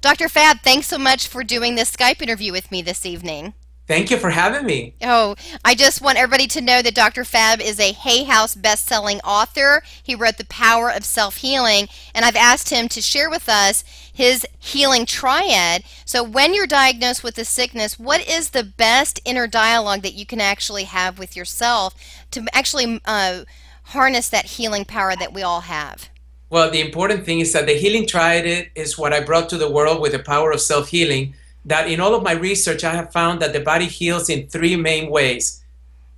Dr. Fab, thanks so much for doing this Skype interview with me this evening. Thank you for having me. Oh, I just want everybody to know that Dr. Fab is a Hay House best-selling author. He wrote The Power of Self-Healing, and I've asked him to share with us his healing triad. So when you're diagnosed with a sickness, what is the best inner dialogue that you can actually have with yourself to actually harness that healing power that we all have? Well, the important thing is that the healing triad is what I brought to the world with the power of self-healing. That in all of my research, I have found that the body heals in three main ways: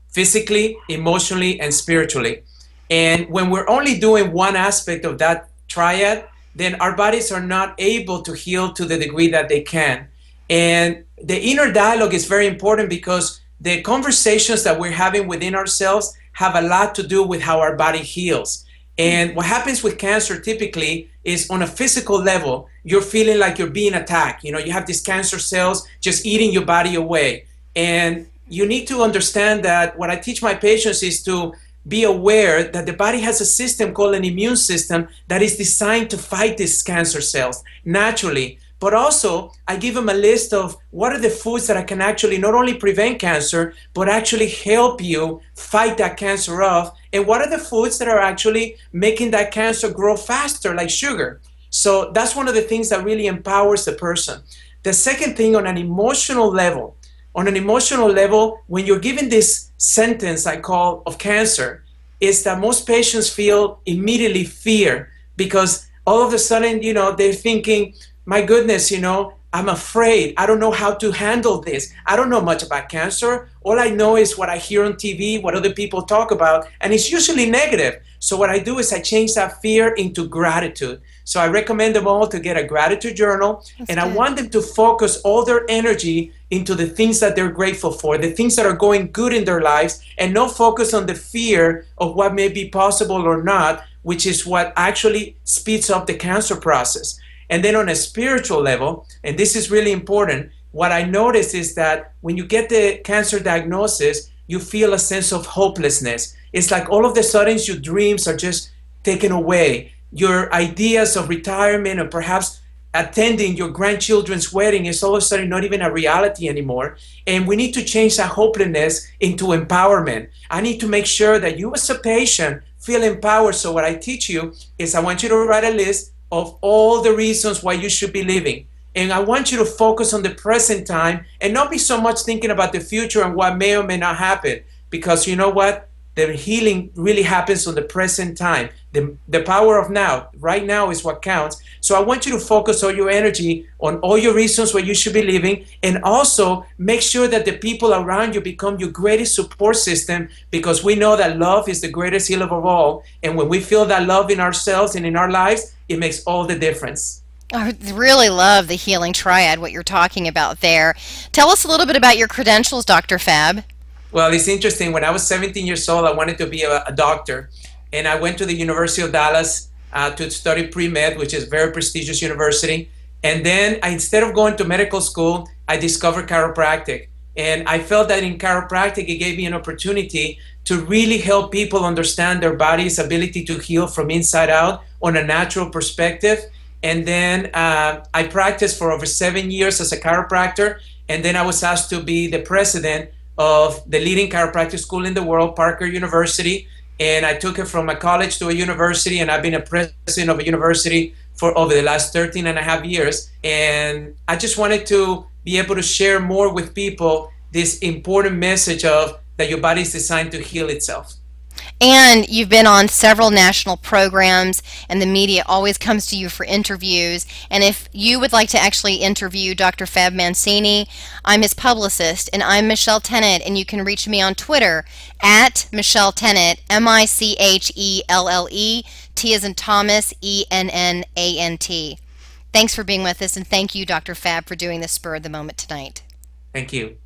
physically, emotionally, and spiritually. And when we're only doing one aspect of that triad, then our bodies are not able to heal to the degree that they can. And the inner dialogue is very important because the conversations that we're having within ourselves have a lot to do with how our body heals. And what happens with cancer typically is on a physical level, you're feeling like you're being attacked. You know, you have these cancer cells just eating your body away. And you need to understand that what I teach my patients is to be aware that the body has a system called an immune system that is designed to fight these cancer cells naturally. But also, I give them a list of what are the foods that I can actually not only prevent cancer, but actually help you fight that cancer off. And what are the foods that are actually making that cancer grow faster, like sugar. So that's one of the things that really empowers the person. The second thing, on an emotional level, when you're given this sentence I call of cancer, is that most patients feel immediately fear because all of a sudden, you know, they're thinking, my goodness, you know, I'm afraid. I don't know how to handle this. I don't know much about cancer. All I know is what I hear on TV, what other people talk about, and it's usually negative. So what I do is I change that fear into gratitude. So I recommend them all to get a gratitude journal, and I want them to focus all their energy into the things that they're grateful for, the things that are going good in their lives, and not focus on the fear of what may be possible or not, which is what actually speeds up the cancer process. And then on a spiritual level, and this is really important, what I notice is that when you get the cancer diagnosis, you feel a sense of hopelessness. It's like all of a sudden your dreams are just taken away. Your ideas of retirement or perhaps attending your grandchildren's wedding is all of a sudden not even a reality anymore. And we need to change that hopelessness into empowerment. I need to make sure that you as a patient feel empowered. So what I teach you is I want you to write a list of all the reasons why you should be living. And I want you to focus on the present time and not be so much thinking about the future and what may or may not happen. Because you know what? The healing really happens on the present time. The power of now, right now is what counts. So I want you to focus all your energy on all your reasons why you should be living, and also make sure that the people around you become your greatest support system, because we know that love is the greatest healer of all. And when we feel that love in ourselves and in our lives, it makes all the difference. I really love the healing triad, what you're talking about there. Tell us a little bit about your credentials, Dr. Fab. Well, it's interesting. When I was 17 years old, I wanted to be a doctor. And I went to the University of Dallas to study pre-med, which is a very prestigious university. And then instead of going to medical school, I discovered chiropractic. And I felt that in chiropractic, it gave me an opportunity to really help people understand their body's ability to heal from inside out on a natural perspective. And then I practiced for over 7 years as a chiropractor. And then I was asked to be the president of the leading chiropractic school in the world, Parker University. And I took it from a college to a university, and I've been a president of a university for over the last 13 and a half years. And I just wanted to be able to share more with people this important message of that your body is designed to heal itself. And you've been on several national programs, and the media always comes to you for interviews. And if you would like to actually interview Dr. Fab Mancini, I'm his publicist, and I'm Michelle Tennant, and you can reach me on Twitter at Michelle Tennant, Michelle, T as in Thomas, Ennant. Thanks for being with us, and thank you, Dr. Fab, for doing this spur of the moment tonight. Thank you.